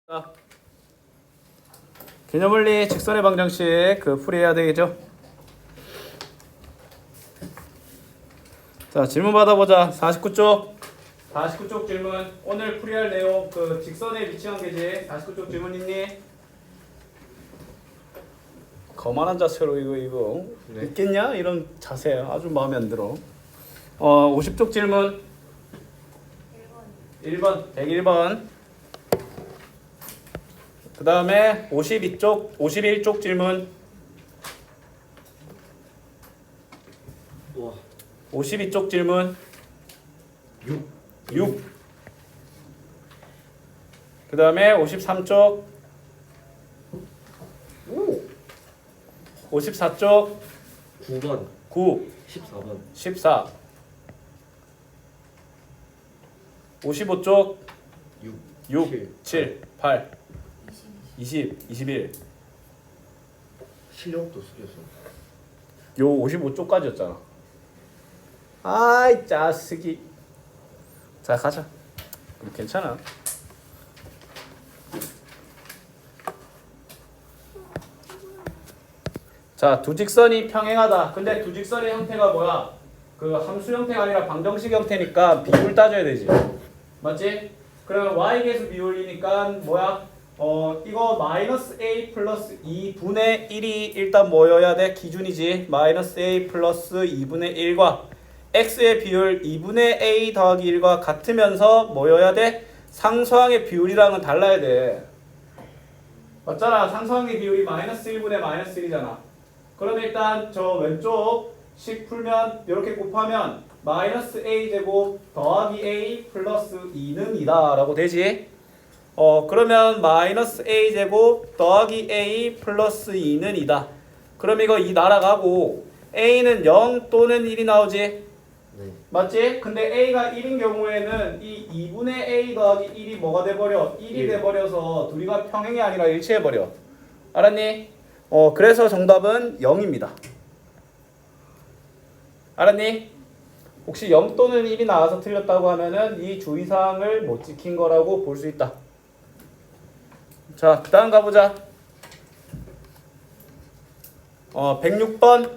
자, 개념원리 직선의 방정식 풀이해야 되겠죠? 자, 질문 받아보자. 49쪽 질문. 오늘 풀이할 내용 직선의 위치 관계지. 49쪽 질문 있니? 거만한 자세로 이거 네. 있겠냐? 이런 자세 아주 마음에 안 들어. 50쪽 질문. 1번 101번. 그 다음에 51쪽 질문. 와, 52쪽 질문. 6. 그 다음에 53쪽. 54쪽. 9번, 9. 14번, 14. 55쪽. 6, 6. 7. 8. 20. 21. 실력도 쓰겠어. 요 55쪽까지였잖아. 아이 짜스기. 자 가자. 그럼 괜찮아. 자, 두 직선이 평행하다. 근데 두 직선의 형태가 뭐야? 함수 형태가 아니라 방정식 형태니까 비율 따져야 되지. 맞지? 그러면 y계수 비율이니까 뭐야? 이거 마이너스 a 플러스 2분의 1이 일단 뭐여야 돼? 기준이지. 마이너스 a 플러스 2분의 1과 x의 비율 2분의 a 더하기 1과 같으면서 뭐여야 돼? 상수항의 비율이랑은 달라야 돼. 맞잖아. 상수항의 비율이 마이너스 1분의 마이너스 1이잖아. 그럼 일단 저 왼쪽 식 풀면 이렇게 곱하면 마이너스 a 제곱 더하기 a 플러스 2는 2다 라고 되지. 그러면 마이너스 a 제곱 더하기 a 플러스 2는 2다. 그럼 이거 2 날아가고 a는 0 또는 1이 나오지. 네. 맞지? 근데 a가 1인 경우에는 이 2분의 a 더하기 1이 뭐가 돼버려? 1이 돼버려서 둘이가 평행이 아니라 일치해버려. 알았니? 그래서 정답은 0입니다. 알았니? 혹시 0 또는 1이 나와서 틀렸다고 하면은 이 주의사항을 못 지킨 거라고 볼 수 있다. 자, 그 다음 가보자. 106번.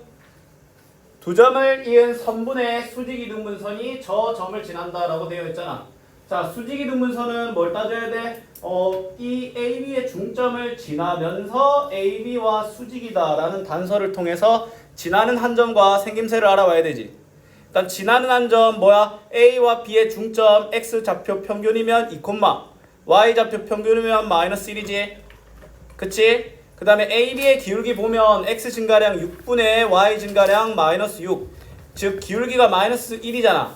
두 점을 이은 선분의 수직이등분선이 저 점을 지난다 라고 되어 있잖아. 자, 수직이등분선은 뭘 따져야 돼? 이 AB의 중점을 지나면서 AB와 수직이다 라는 단서를 통해서 지나는 한 점과 생김새를 알아봐야 되지. 일단 지나는 한 점 뭐야? A와 B의 중점 X 좌표 평균이면 2, Y 좌표 평균이면 마이너스 1이지. 그치? 그 다음에 AB의 기울기 보면 X 증가량 6분의 Y 증가량 마이너스 6. 즉 기울기가 마이너스 1이잖아.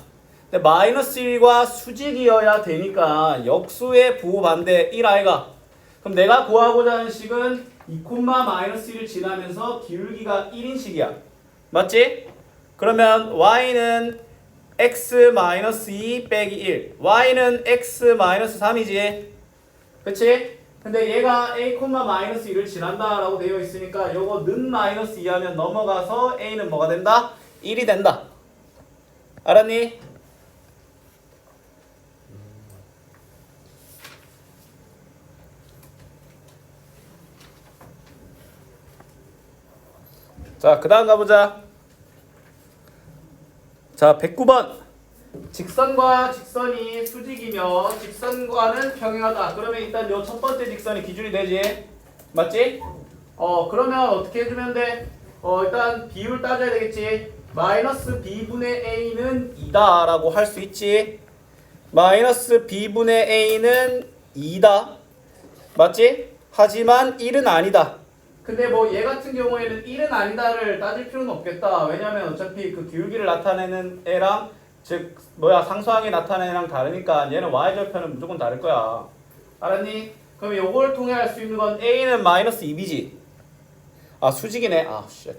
근데 마이너스 1과 수직이어야 되니까 역수의 부호반대 1 아이가. 그럼 내가 구하고자 하는 식은 2, 마이너스 1을 지나면서 기울기가 1인 식이야. 맞지? 그러면 y는 x 마이너스 2 빼기 1. y는 x 마이너스 3이지. 그치? 근데 얘가 a, 마이너스 1을 지난다 라고 되어 있으니까 요거 는 마이너스 2 하면 넘어가서 a는 뭐가 된다? 1이 된다. 알았니? 자, 그 다음 가보자. 자, 109번. 직선과 직선이 수직이며 직선과는 평행하다. 그러면 일단 요 첫 번째 직선이 기준이 되지. 맞지? 그러면 어떻게 해주면 돼? 일단 비율 따져야 되겠지. 마이너스 b분의 a는 2다 라고 할 수 있지. 마이너스 b분의 a는 2다. 맞지? 하지만 1은 아니다. 근데 뭐 얘 같은 경우에는 1은 아니다를 따질 필요는 없겠다. 왜냐면 어차피 그 기울기를 나타내는 애랑 즉 상수항이 나타내는 애랑 다르니까 얘는 y절편은 무조건 다를 거야. 알았니? 그럼 요걸 통해 알 수 있는 건 a는 마이너스 2b지. 아, 수직이네. 아, 쉣.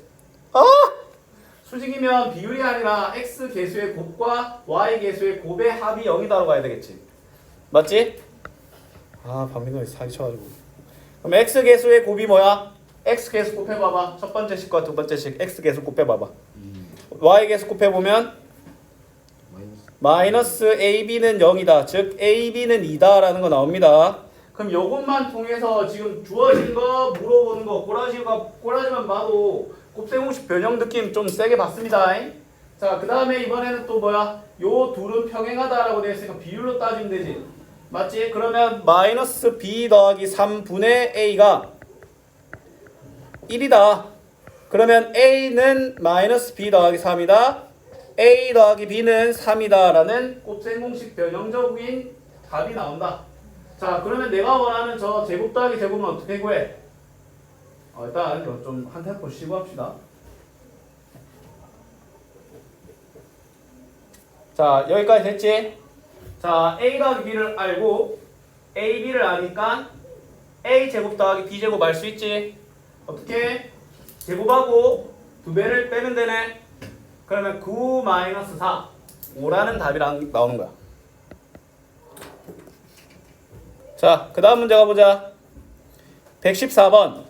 수직이면 비율이 아니라 x 계수의 곱과 y 계수의 곱의 합이 0이다라고 가야 되겠지. 맞지? 아, 박민호이 사기쳐가지고. 그럼 x 계수의 곱이 뭐야? x 계수 곱해봐봐. 첫 번째 식과 두 번째 식 x 계수 곱해봐봐. y 계수 곱해보면 마이너스 ab는 0이다. 즉 ab는 2다 라는 거 나옵니다. 그럼 요것만 통해서 지금 주어진 거 물어보는 거 꼬라지만 봐도 곱셈공식 변형 느낌 좀 세게 받습니다. 자, 그 다음에 이번에는 또 뭐야? 요 둘은 평행하다라고 되어 있으니까 비율로 따지면 되지. 맞지? 그러면 마이너스 b 더하기 3분의 a가 1이다. 그러면 a는 마이너스 b 더하기 3이다. a 더하기 b는 3이다. 라는 곱셈공식 변형적인 답이 나온다. 자, 그러면 내가 원하는 저 제곱 더하기 제곱은 어떻게 구해? 일단 좀 한 템포 쉬고 합시다. 자, 여기까지 됐지? 자, a 더하기 b를 알고 a, b를 아니까 a 제곱 더하기 b 제곱 알 수 있지? 어떻게? 제곱하고 2배를 빼면 되네. 그러면 9 마이너스 4 5라는 답이랑 나오는 거야. 자, 그 다음 문제 가보자. 114번.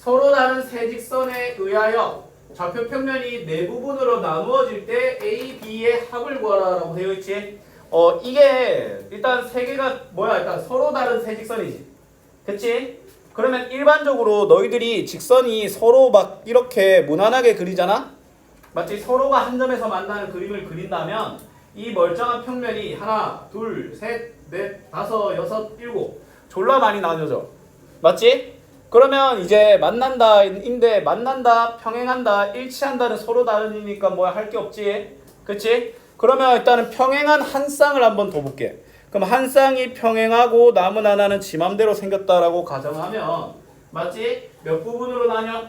서로 다른 세 직선에 의하여 좌표 평면이 네 부분으로 나누어질 때 A, B의 합을 구하라 라고 되어 있지. 이게 일단 세 개가 뭐야? 일단 서로 다른 세 직선이지. 그치? 그러면 일반적으로 너희들이 직선이 서로 막 이렇게 무난하게 그리잖아? 맞지? 서로가 한 점에서 만나는 그림을 그린다면 이 멀쩡한 평면이 하나, 둘, 셋, 넷, 다섯, 여섯, 일곱 졸라 많이 나뉘어져. 맞지? 그러면 이제 만난다인데 만난다, 평행한다, 일치한다는 서로 다르니까 뭐야 할 게 없지. 그치? 그러면 일단은 평행한 한 쌍을 한번 더 볼게. 그럼 한 쌍이 평행하고 남은 하나는 지 맘대로 생겼다라고 가정하면 맞지? 몇 부분으로 나뉘어?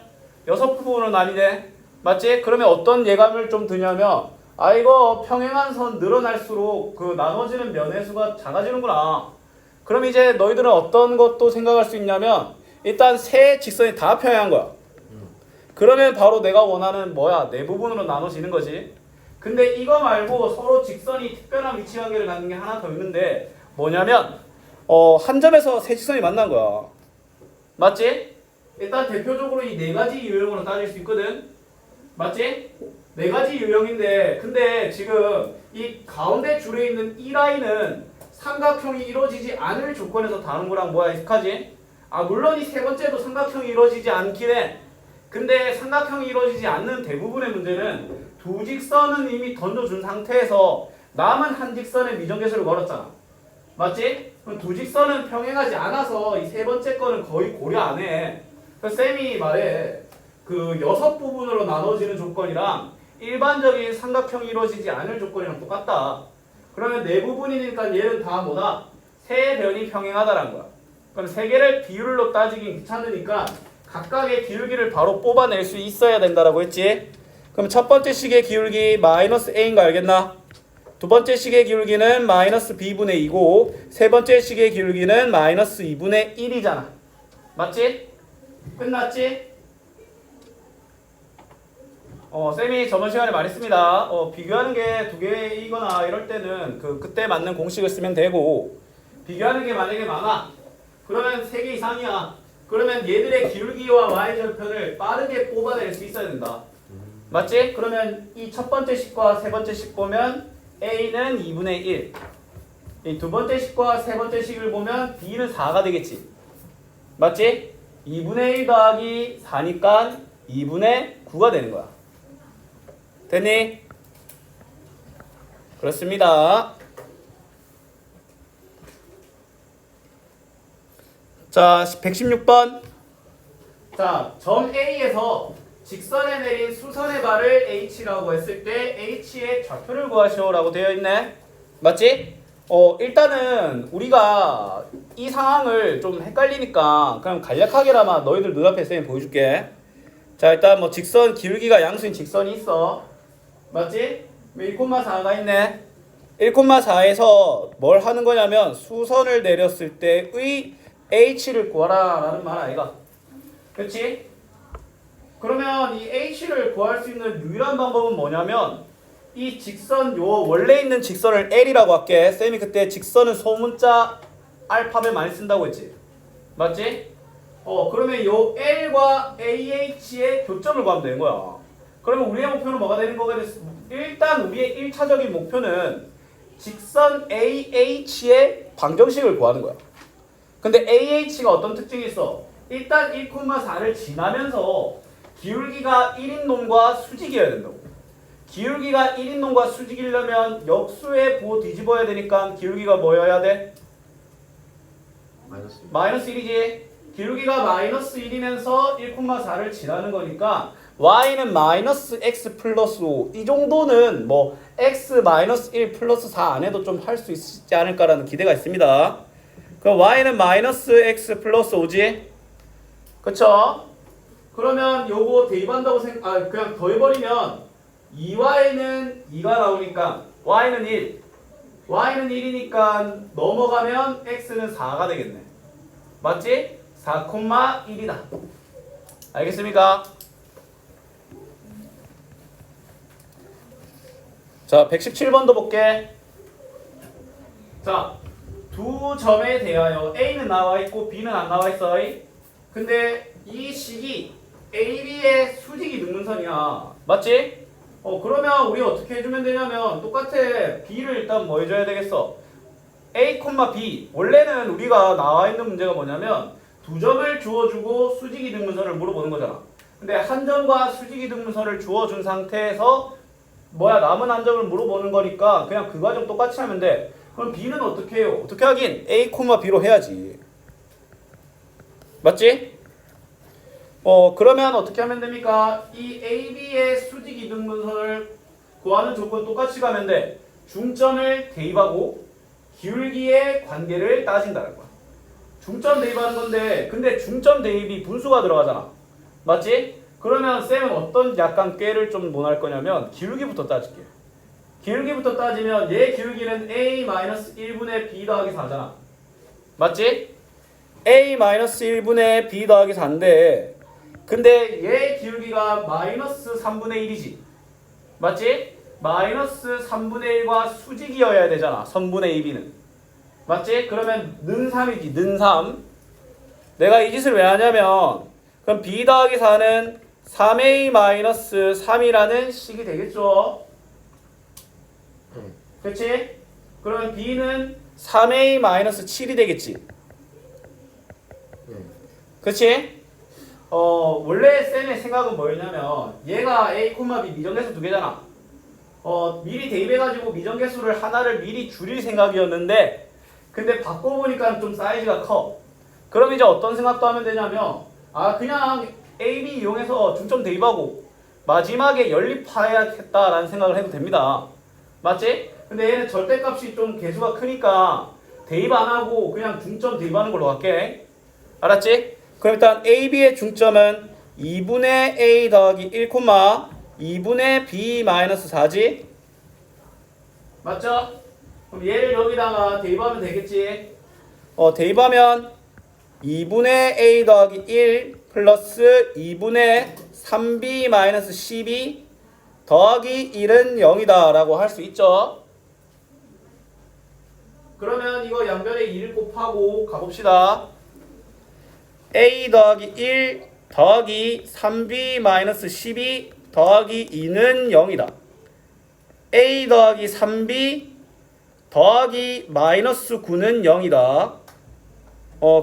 6부분으로 나뉘네. 맞지? 그러면 어떤 예감을 좀 드냐면 이거 평행한 선 늘어날수록 그 나눠지는 면의 수가 작아지는구나. 그럼 이제 너희들은 어떤 것도 생각할 수 있냐면 일단 세 직선이 다 평행한 거야. 그러면 바로 내가 원하는 뭐야? 네 부분으로 나눠지는 거지. 근데 이거 말고 서로 직선이 특별한 위치 관계를 갖는 게 하나 더 있는데 뭐냐면 한 점에서 세 직선이 만난 거야. 맞지? 일단 대표적으로 이 네 가지 유형으로 따질 수 있거든. 맞지? 네 가지 유형인데 근데 지금 이 가운데 줄에 있는 이 라인은 삼각형이 이루어지지 않을 조건에서 다른 거랑 뭐야 익숙하지? 물론 이 세 번째도 삼각형이 이루어지지 않긴 해. 근데 삼각형이 이루어지지 않는 대부분의 문제는 두 직선은 이미 던져준 상태에서 남은 한 직선에 미정계수를 걸었잖아. 맞지? 그럼 두 직선은 평행하지 않아서 이 세 번째 거는 거의 고려 안 해. 그래서 쌤이 말해. 그 6부분으로 나눠지는 조건이랑 일반적인 삼각형이 이루어지지 않을 조건이랑 똑같다. 그러면 네 부분이니까 얘는 다 뭐다? 세 변이 평행하다라는 거야. 그럼 세 개를 비율로 따지긴 귀찮으니까 각각의 기울기를 바로 뽑아낼 수 있어야 된다라고 했지. 그럼 첫 번째 식의 기울기 마이너스 a인 거 알겠나? 두 번째 식의 기울기는 마이너스 b분의 2고 세 번째 식의 기울기는 마이너스 2분의 1이잖아. 맞지? 끝났지? 쌤이 저번 시간에 말했습니다. 비교하는 게 두 개이거나 이럴 때는 그때 맞는 공식을 쓰면 되고 비교하는 게 만약에 많아. 그러면 3개 이상이야. 그러면 얘들의 기울기와 y절편을 빠르게 뽑아낼 수 있어야 된다. 맞지? 그러면 이 첫 번째 식과 세 번째 식 보면 a는 2분의 1. 이 두 번째 식과 세 번째 식을 보면 b는 4가 되겠지. 맞지? 2분의 1 더하기 4니까 2분의 9가 되는 거야. 됐니? 그렇습니다. 자, 116번. 자, 점 A에서 직선에 내린 수선의 발을 H라고 했을 때 H의 좌표를 구하시오라고 되어 있네. 맞지? 일단은 우리가 이 상황을 좀 헷갈리니까 그냥 간략하게나마 너희들 눈앞에 쌤이 보여줄게. 자, 일단 뭐 직선 기울기가 양수인 직선이 있어. 맞지? 1,4가 있네. 1,4에서 뭘 하는 거냐면 수선을 내렸을 때의 H를 구하라 라는 말 아이가. 그렇지? 그러면 이 H를 구할 수 있는 유일한 방법은 뭐냐면 이 직선 원래 있는 직선을 L이라고 할게. 쌤이 그때 직선은 소문자 알파벳 많이 쓴다고 했지. 맞지? 그러면 요 L과 AH의 교점을 구하면 되는 거야. 그러면 우리의 목표는 뭐가 되는 거가 됐어? 일단 우리의 1차적인 목표는 직선 AH의 방정식을 구하는 거야. 근데 AH가 어떤 특징이 있어? 일단 1,4를 지나면서 기울기가 1인 놈과 수직이어야 된다고. 기울기가 1인 놈과 수직이려면 역수의 보 뒤집어야 되니까 기울기가 뭐여야 돼? 마이너스. 마이너스 1이지. 기울기가 마이너스 1이면서 1,4를 지나는 거니까 y는 마이너스 x 플러스 5. 이 정도는 뭐 x 마이너스 1 플러스 4 안 해도 좀 할 수 있지 않을까라는 기대가 있습니다. 그럼 y는 마이너스 x 플러스 5지. 그쵸? 그러면 요거 대입한다고 그냥 더해버리면 2y는 2가 나오니까 y는 1. y는 1이니까 넘어가면 x는 4가 되겠네. 맞지? 4,1이다. 알겠습니까? 자, 117번도 볼게. 자, 두 점에 대하여 A는 나와 있고 B는 안 나와 있어. 근데 이 식이 AB의 수직이 능분선이야. 맞지? 그러면 우리 어떻게 해주면 되냐면 똑같아. B를 일단 뭐 해줘야 되겠어? A, B. 원래는 우리가 나와 있는 문제가 뭐냐면 두 점을 주어주고 수직이 등분선을 물어보는 거잖아. 근데 한 점과 수직이 등분선을 주어준 상태에서 남은 한 점을 물어보는 거니까 그냥 그 과정 똑같이 하면 돼. 그럼 B는 어떻게 해요? 어떻게 하긴 A, B로 해야지. 맞지? 그러면 어떻게 하면 됩니까? 이 AB의 수직 이등분선을 구하는 조건 똑같이 가면 돼. 중점을 대입하고 기울기의 관계를 따진다는 거야. 중점 대입하는 건데 근데 중점 대입이 분수가 들어가잖아. 맞지? 그러면 쌤은 어떤 약간 꾀를 좀 논할 거냐면 기울기부터 따질게. 기울기부터 따지면 얘 기울기는 A-1분의 B 더하기 4잖아. 맞지? A-1분의 B 더하기 4인데 근데 얘 기울기가 마이너스 3분의 1이지. 맞지? 마이너스 3분의 1과 수직이어야 되잖아. 선분의 AB는. 맞지? 그러면 는 3이지. 는 3. 내가 이 짓을 왜 하냐면 그럼 B 더하기 4는 3A-3이라는 식이 되겠죠. 그렇지? 그러면 B는 3A-7이 되겠지. 그렇지? 원래 쌤의 생각은 뭐였냐면 얘가 A, B 미정계수 두 개잖아. 미리 대입해가지고 미정계수를 하나를 미리 줄일 생각이었는데 근데 바꿔보니까 좀 사이즈가 커. 그럼 이제 어떤 생각도 하면 되냐면 그냥 AB 이용해서 중점 대입하고 마지막에 연립하야겠다라는 생각을 해도 됩니다. 맞지? 근데 얘는 절대값이 좀 개수가 크니까 대입 안 하고 그냥 중점 대입하는 걸로 할게. 알았지? 그럼 일단 AB의 중점은 2분의 A 더하기 1, 2분의 B 마이너스 4지? 맞죠? 그럼 얘를 여기다가 대입하면 되겠지? 대입하면 2분의 A 더하기 1 플러스 2분의 3B 마이너스 12 더하기 1은 0이다 라고 할 수 있죠. 그러면 이거 양변에 1 곱하고 가봅시다. A 더하기 1 더하기 3B 마이너스 12 더하기 2는 0이다. A 더하기 3B 더하기 마이너스 9는 0이다.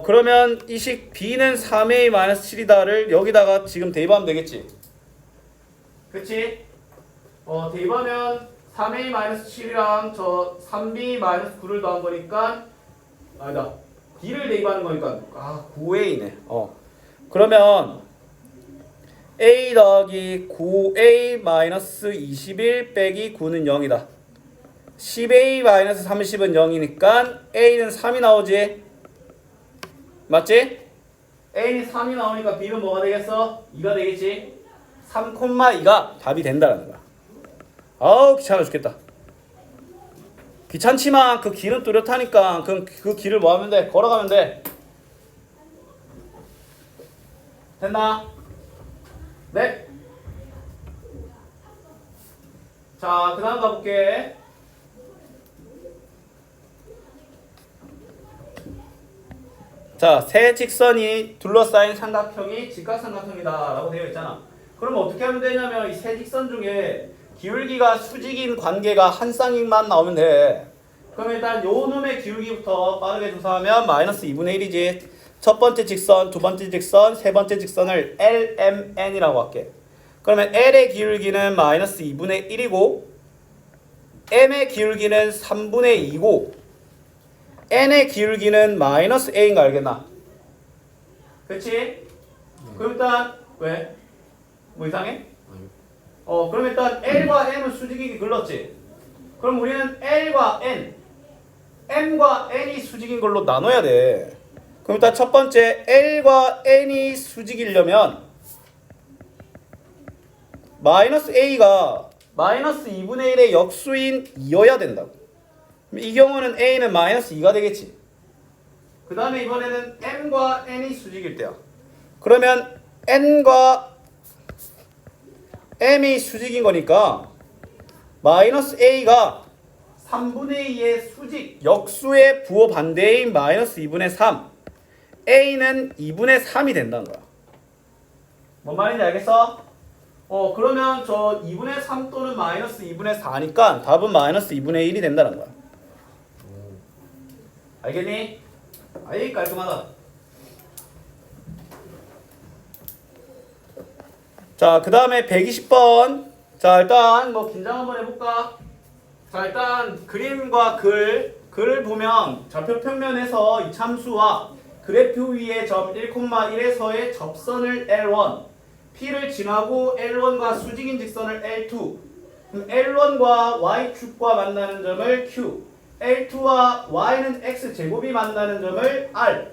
그러면 이 식 B는 3A 마이너스 7이다를 여기다가 지금 대입하면 되겠지. 그치? 대입하면 3A 마이너스 7이랑 저 3B 마이너스 9를 더한 거니까 아니다. B를 대입하는 거니까 9A네. 그러면 A 더하기 9A 마이너스 21 빼기 9는 0이다. 10A 마이너스 30은 0이니까 A는 3이 나오지. 맞지? A는 3이 나오니까 B는 뭐가 되겠어? 2가 되겠지? 3,2가 답이 된다는 거야. 귀찮아 죽겠다. 귀찮지만 그 길은 뚜렷하니까 그 길을 뭐 하면 돼? 걸어가면 돼. 됐나? 네. 자, 그 다음 가볼게. 자, 세 직선이 둘러싸인 삼각형이 직각삼각형이다 라고 되어 있잖아. 그럼 어떻게 하면 되냐면 이 세 직선 중에 기울기가 수직인 관계가 한 쌍익만 나오면 돼. 그럼 일단 요 놈의 기울기부터 빠르게 조사하면 마이너스 2분의 1이지. 첫 번째 직선, 두 번째 직선, 세 번째 직선을 LMN이라고 할게. 그러면 L의 기울기는 마이너스 2분의 1이고 M의 기울기는 3분의 2고 N의 기울기는 마이너스 A인 거 알겠나? 그치? 그럼 일단 왜? 뭐 이상해? 아니. 그럼 일단 L과 M은 수직이기 글렀지? 그럼 우리는 L과 N, M과 N이 수직인 걸로 나눠야 돼. 그럼 일단 첫 번째 L과 N이 수직이려면 마이너스 A가 마이너스 2분의 1의 역수인 2여야 된다고. 이 경우는 A는 마이너스 2가 되겠지. 그 다음에 이번에는 M과 N이 수직일 때야. 그러면 N과 M이 수직인 거니까 마이너스 A가 3분의 2의 수직 역수의 부호 반대인 마이너스 2분의 3 A는 2분의 3이 된다는 거야. 뭔 말인지 알겠어? 그러면 저 2분의 3 또는 마이너스 2분의 4니까 답은 마이너스 2분의 1이 된다는 거야. 알겠니? 아이 깔끔하다. 자, 그 다음에 120번. 자, 일단 뭐 긴장 한번 해볼까? 자, 일단 그림과 글을 보면 좌표 평면에서 이 참수와 그래프 위의 점 1,1에서의 접선을 L1, P를 지나고 L1과 수직인 직선을 L2, 그럼 L1과 Y축과 만나는 점을 Q, L2와 Y는 X제곱이 만나는 점을 R,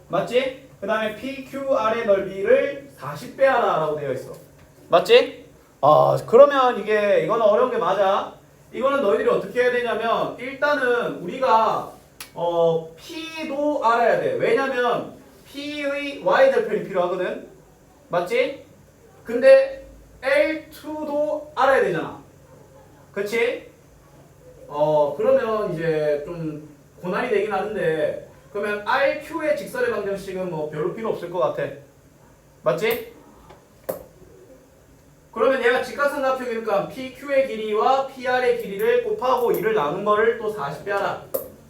맞지? 그 다음에 PQR의 넓이를 40배 하라 라고 되어 있어. 맞지? 그러면 이거는 어려운 게 맞아. 이거는 너희들이 어떻게 해야 되냐면 일단은 우리가 P도 알아야 돼. 왜냐면 P의 Y절편이 필요하거든. 맞지? 근데 L2도 알아야 되잖아. 그치? 그러면 이제 좀 고난이 되긴 하는데 그러면 RQ의 직선의 방정식은 뭐 별로 필요 없을 것 같아. 맞지? 그러면 얘가 직각삼각형이니까 PQ의 길이와 PR의 길이를 곱하고 2를 나눈 거를 또 40배 하라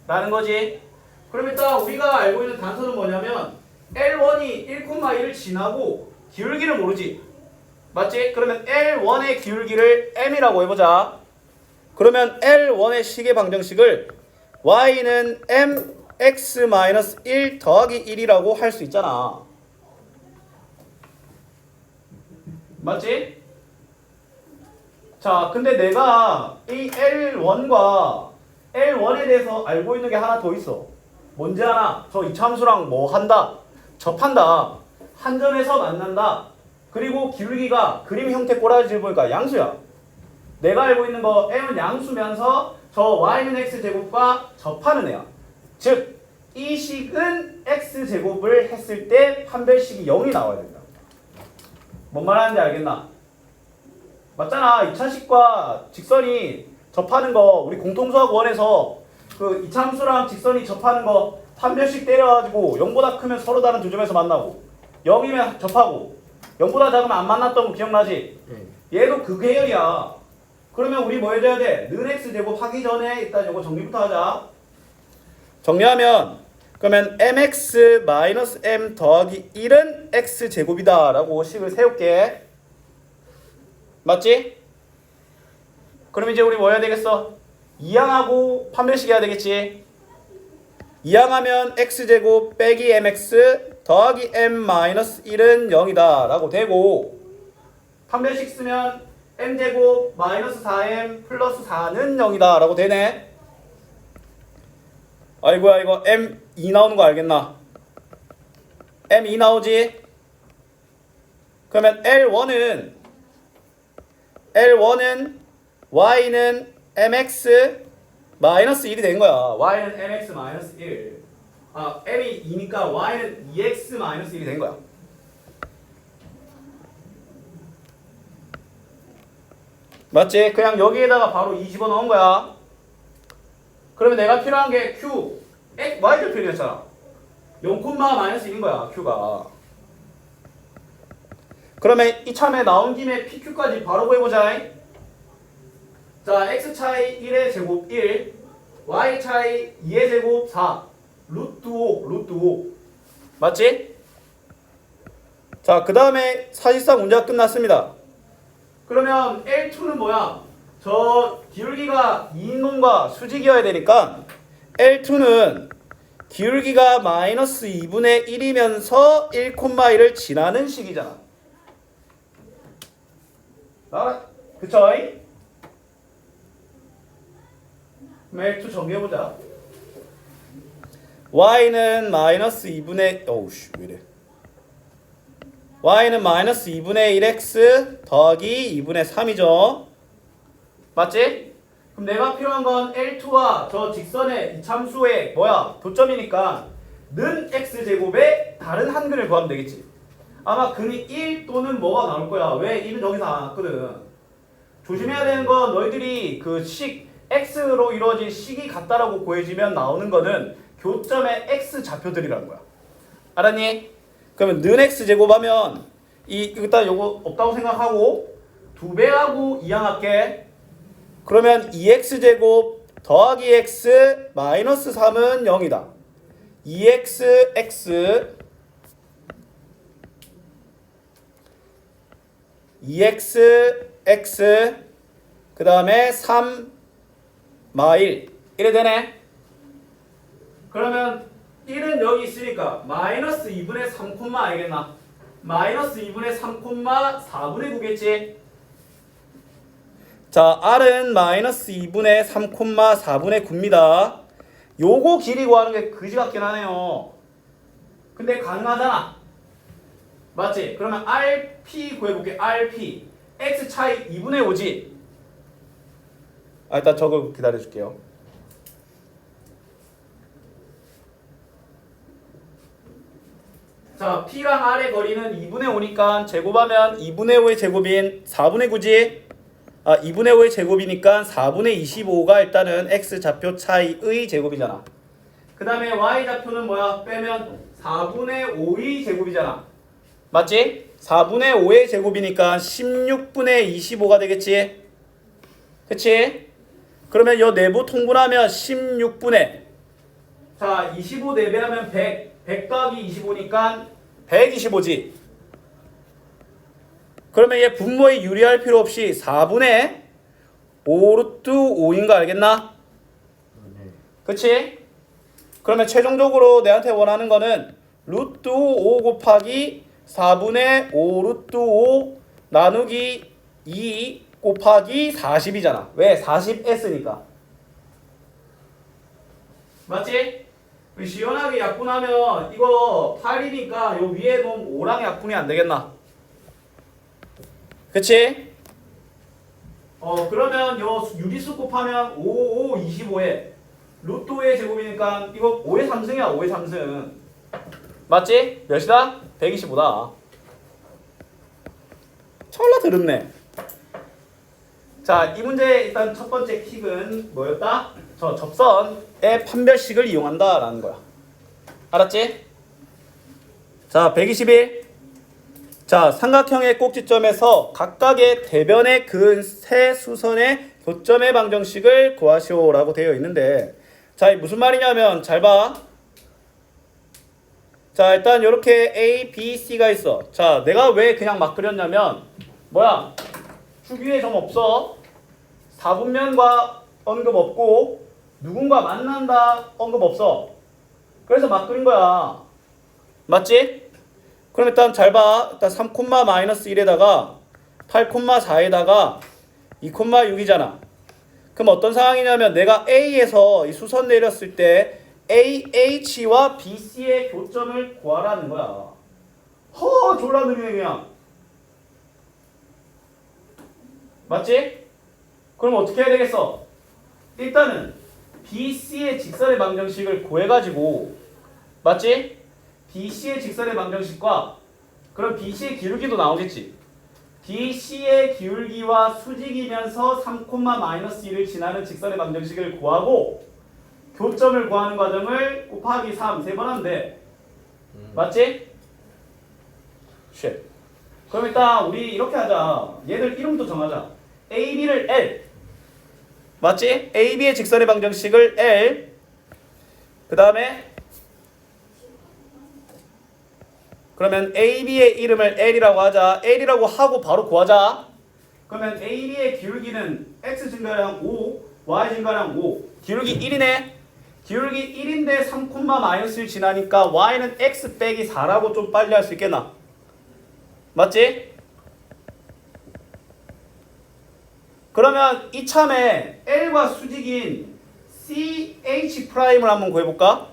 라는 거지. 그럼 일단 우리가 알고 있는 단서는 뭐냐면 L1이 1,1을 지나고 기울기를 모르지. 맞지? 그러면 L1의 기울기를 M이라고 해보자. 그러면 L1의 식의 방정식을 Y는 MX-1 더하기 1이라고 할 수 있잖아. 맞지? 자, 근데 내가 이 L1과 L1에 대해서 알고 있는 게 하나 더 있어. 뭔지 알아? 저 이참수랑 뭐 한다? 접한다. 한 점에서 만난다. 그리고 기울기가 그림 형태 꼬라지를 보니까 양수야. 내가 알고 있는 거 M은 양수면서 저 Y는 X제곱과 접하는 애야. 즉, 이 식은 X제곱을 했을 때 판별식이 0이 나와야 된다. 뭔 말하는지 알겠나? 맞잖아. 이차식과 직선이 접하는 거 우리 공통수학 1에서 그 이참수랑 직선이 접하는 거 판별식 때려가지고 0보다 크면 서로 다른 두 점에서 만나고 0이면 접하고 0보다 작으면 안 만났던 거 기억나지? 얘도 그 계열이야. 그러면 우리 뭐 해줘야 돼? 는 X제곱 하기 전에 일단 이거 정리부터 하자. 정리하면 그러면 mx-m 더하기 1은 x제곱이다 라고 식을 세울게. 맞지? 그럼 이제 우리 뭐 해야 되겠어? 이항하고 판별식 해야 되겠지? 이항하면 x제곱 빼기 mx 더하기 m-1은 0이다 라고 되고 판별식 쓰면 m제곱 마이너스 4m 플러스 4는 0이다 라고 되네. 아이고야 이거 m2 나오는 거 알겠나? m2 나오지? 그러면 L1은 y는 mx 마이너스 1이 된 거야. y는 mx 마이너스 1. m이 2니까 y는 2x 마이너스 1이 된 거야. 맞지? 그냥 여기에다가 바로 2 집어넣은 거야. 그러면 내가 필요한 게 q, y절편이었잖아. 0,-1인 거야, q가. 그러면 이참에 나온 김에 pq까지 바로 구해보자. 자, x차이 1의 제곱 1, y 차이 2의 제곱 4 루트 5 루트 5 맞지? 자, 그 다음에 사실상 문제가 끝났습니다. 그러면 L2는 뭐야? 저 기울기가 2인 놈과 수직이어야 되니까 L2는 기울기가 마이너스 2분의 1이면서 1,1을 지나는 식이잖아. 그쵸? 그럼 L2 정리해보자. y는 마이너스 2분의 어우씨 왜이래 y는 마이너스 2분의 1x 더하기 2분의 3이죠. 맞지? 그럼 내가 필요한 건 L2와 저 직선의 이참수의 뭐야? 도점이니까 는 x제곱의 다른 한근을 구하면 되겠지. 아마 근이 1 또는 뭐가 나올 거야. 왜? 1은 여기서 안 왔거든. 조심해야 되는 건 너희들이 그 식 x로 이루어진 식이 같다라고 구해지면 나오는 거는 교점의 x 좌표들이라는 거야. 알았니? 그러면 는 x제곱하면 일단 요거 없다고 생각하고 2배하고 이항할게. 그러면 2x제곱 더하기 x 마이너스 3은 0이다. 2xx 2xx 그 다음에 3 마1 이래 되네. 그러면 1은 여기 있으니까 마이너스 2분의 3 콤마 알겠나? 마이너스 2분의 3 콤마 4분의 9겠지? 자, R은 마이너스 2분의 3 콤마 4분의 9입니다. 요거 길이 구하는 게 그지 같긴 하네요. 근데 가능하잖아. 맞지? 그러면 RP 구해볼게. RP X 차이 2분의 5지? 일단 저거 기다려줄게요. 자, P랑 R의 거리는 2분의 5니까 제곱하면 2분의 5의 제곱인 4분의 9지? 2분의 5의 제곱이니까 4분의 25가 일단은 X 좌표 차이의 제곱이잖아. 그 다음에 Y 좌표는 뭐야? 빼면 4분의 5의 제곱이잖아. 맞지? 4분의 5의 제곱이니까 16분의 25가 되겠지? 그치? 그러면 요 내부 통분하면 16분의 자 25 4배하면 100 더하기 25니까 125지. 그러면 얘 분모에 유리할 필요 없이 4분의 5 루트 5인 거 알겠나? 그치? 그러면 최종적으로 내한테 원하는 거는 루트 5 곱하기 4분의 5 루트 5 나누기 2 곱하기 40이잖아. 왜? 40S니까. 맞지? 시원하게 약분하면 이거 8이니까 요 위에 놓으면 5랑 약분이 안 되겠나? 그치? 그러면 요 유리수 곱하면 5, 25에 루트 5의 제곱이니까 이거 5의 3승이야. 5의 3승. 맞지? 몇이다? 125다. 철라 더럽네. 자, 이 문제 일단 첫 번째 킥은 뭐였다? 저 접선의 판별식을 이용한다 라는 거야. 알았지? 자, 121. 자, 삼각형의 꼭지점에서 각각의 대변에 그은 세 수선의 교점의 방정식을 구하시오 라고 되어 있는데, 자, 이 무슨 말이냐면 잘 봐. 자, 일단 이렇게 A, B, C가 있어. 자, 내가 왜 그냥 막 그렸냐면 뭐야? 축 위에 점 없어. 4분면과 언급 없고 누군가 만난다 언급 없어. 그래서 막 그린 거야. 맞지? 그럼 일단 잘 봐. 일단 3, 마이너스 1에다가 8, 4에다가 2, 6이잖아. 그럼 어떤 상황이냐면 내가 A에서 이 수선 내렸을 때 AH와 BC의 교점을 구하라는 거야. 졸라 느리네 그냥. 맞지? 그럼 어떻게 해야 되겠어? 일단은 BC의 직선의 방정식을 구해가지고 맞지? BC의 직선의 방정식과 그럼 BC의 기울기도 나오겠지. BC의 기울기와 수직이면서 3, 마이너스 1을 지나는 직선의 방정식을 구하고 교점을 구하는 과정을 곱하기 3 세 번 하면 돼. 맞지? 쉣. 그럼 일단 우리 이렇게 하자. 얘들 이름도 정하자. A, B를 L 맞지? AB의 직선의 방정식을 L 그 다음에 그러면 AB의 이름을 L이라고 하자. L이라고 하고 바로 구하자. 그러면 AB의 기울기는 X 증가량 5, Y 증가량 5. 기울기 1이네. 기울기 1인데 3, -1 지나니까 Y는 X 빼기 4라고 좀 빨리 할 수 있겠나? 맞지? 그러면 이참에 L과 수직인 CH'을 한번 구해볼까?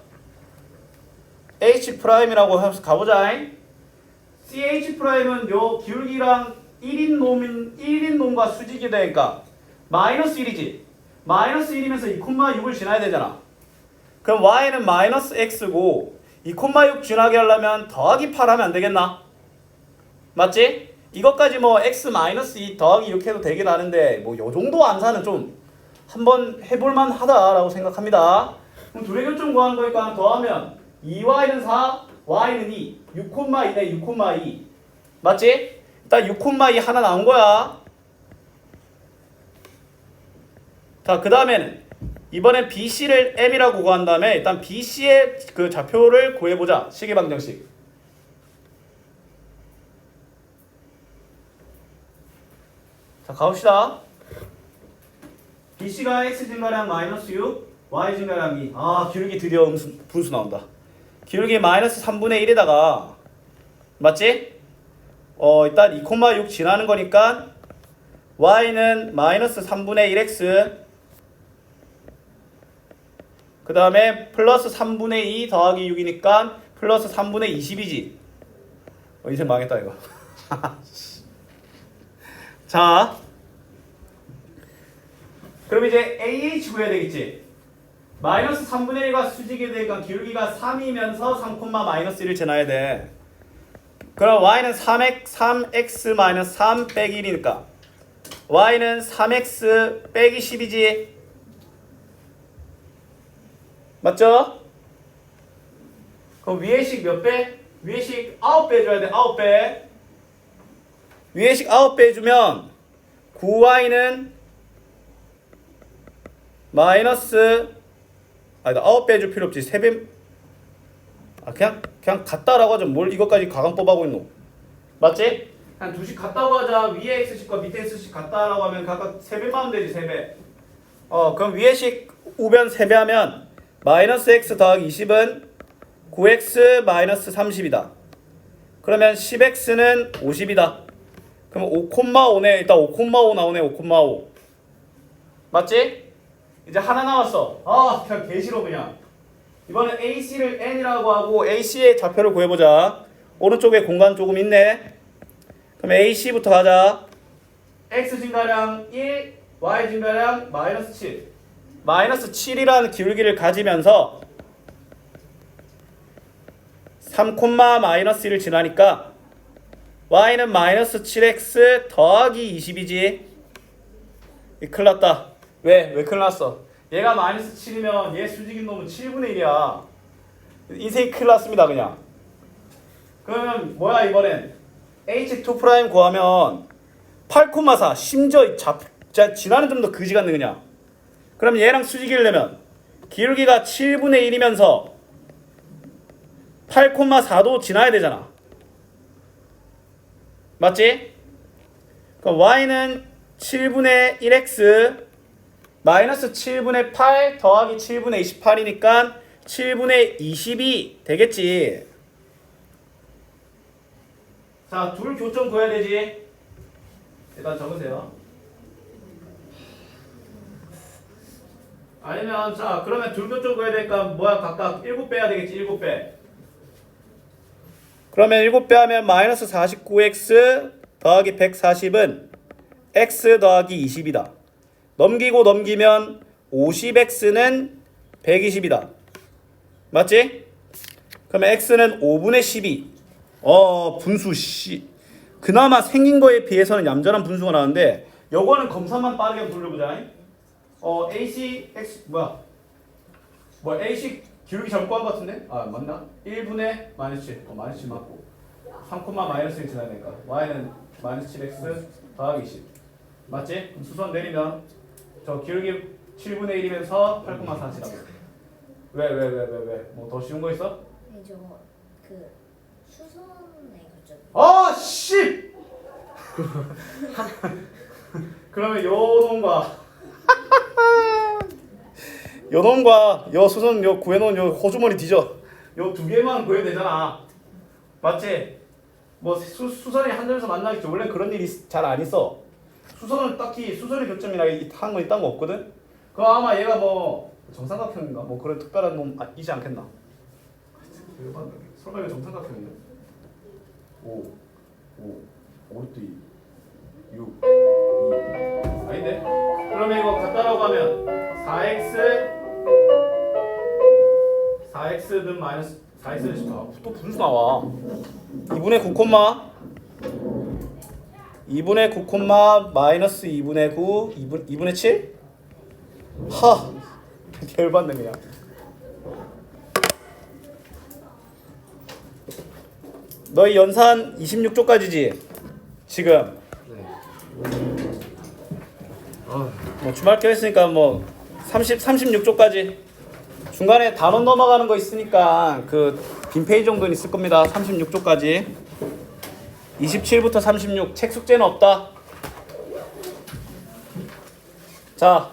H'이라고 해서 가보자. CH'은 요 기울기랑 1인 놈과 수직이 되니까 -1이지. -1이면서 2,6을 지나야 되잖아. 그럼 Y는 -X고 2,6 지나게 하려면 더하기 8 하면 안 되겠나? 맞지? 이것까지 뭐 X-2 더하기 6 해도 되긴 하는데 뭐 요 정도 안사는 좀 한번 해볼만 하다라고 생각합니다. 그럼 둘의 교점 구하는 거니까 더하면 2Y는 4, Y는 2, 6,2네 6,2 맞지? 일단 6,2 하나 나온 거야. 자, 그 다음에는 이번엔 BC를 M이라고 구한 다음에 일단 BC의 그 좌표를 구해보자. 시계방정식. 자, 가봅시다. BC가 X 증가량 -6, Y 증가량 2. 아, 기울기 드디어 분수 나온다. 기울기 -3분의 1에다가 맞지? 일단 2,6 지나는 거니까 Y는 -3분의 1X 그 다음에 플러스 3분의 2 더하기 6이니까 플러스 3분의 20이지. 인생 망했다 이거. 자, 그럼 이제 AH 구해야 되겠지. 마이너스 3분의 1과 수직이 되니까 기울기가 3이면서 3,-1을 지나야 돼. 그럼 Y는 3x-3 빼기 1이니까 Y는 3x 빼기 10이지. 맞죠? 그럼 위의 식 몇 배? 위의 식 9배 줘야 돼. 9배. 위의 식 9배 주면 9y는 마이너스 아니다 9배 줄 필요 없지. 3배 그냥 같다라고 하자. 뭘 이것까지 가강 뽑아고 있노? 맞지? 한 두식 같다고 하자. 위에 x식과 밑에 x식 같다라고 하면 각각 3배만 하면 되지. 3배. 그럼 위의 식 우변 3배 하면 마이너스 x 더하기 20은 9x 마이너스 30이다. 그러면 10x는 50이다. 그럼 5,5네. 일단 5,5 나오네. 5,5 맞지? 이제 하나 나왔어. 그냥 개싫어 그냥. 이번엔 AC를 N이라고 하고 AC의 좌표를 구해보자. 오른쪽에 공간 조금 있네. 그럼 AC부터 가자. X 증가량 1, Y 증가량 마이너스 7. 마이너스 7이라는 기울기를 가지면서 3,-1을 지나니까 Y는 마이너스 7x 더하기 20이지. 큰일 났다. 왜 큰일 났어? 얘가 마이너스 7이면 얘 수직인 놈은 7분의 1이야. 인생이 큰일 났습니다 그냥. 그러면 뭐야 이번엔 H2' 구하면 8,4 심지어 지나는 좀 더 그지 같네 그냥. 그럼 얘랑 수직이려면 기울기가 7분의 1이면서 8,4도 지나야 되잖아. 맞지? 그럼 Y는 7분의 1x 마이너스 7분의 8 더하기 7분의 28이니까 7분의 20이 되겠지. 자, 둘 교점 구해야 되지. 일단 적으세요. 아니면 자 그러면 둘 교점 구해야 되니까 뭐야 각각 7배 해야 되겠지. 7배. 그러면 7배 하면 마이너스 49x 더하기 140은 x 더하기 20이다. 넘기면 50x는 120이다. 맞지? 그러면 x는 5분의 12. 분수 씨. 그나마 생긴 거에 비해서는 얌전한 분수가 나왔는데 요거는 검사만 빠르게 한번 돌려보자. AC x 뭐야 AC 기울기 잘못 구한 것 같은데? 맞나? 1분의 마이너스 7. 마이너스 7 맞고 3,-1을 지나야 되니까 y는 마이너스 7x 더하기 20. 맞지? 그럼 수선 내리면 저 기울기 7분의 1이면서 8,4라고. 왜? 뭐 더 쉬운 거 있어? 네, 저거 그 수선에 그죠? 아 씨! 그러면 요 놈과 요 놈과 요 수선 요 구해놓은 요 호주머니 뒤져. 요 두 개만 구해도 되잖아. 맞지? 뭐 수선이 한 점에서 만나겠지. 원래 그런 일이 잘 안 있어. 수선은 딱히 수선의 교점이나 하는 거 있다는 거 없거든. 그거 아마 얘가 뭐 정삼각형인가 뭐 그런 특별한 놈이지 않겠나. 설마 이거 정삼각형인가? 5 5도 6 2 아닌데? 그러면 이거 같다라고 하면 4x는 마이너스 4x는 또 분수 나와. 2분의 9 콤마 2분의 9 콤마 마이너스 2분의 9 2분의 7? 하! 열받네 그냥. 너희 연산 26조까지지? 지금 네. 뭐 주말 껴있으니까 뭐 36조까지 중간에 단원 넘어가는 거 있으니까 그 빈 페이지 정도는 있을 겁니다. 36조까지 27부터 36 책 숙제는 없다. 자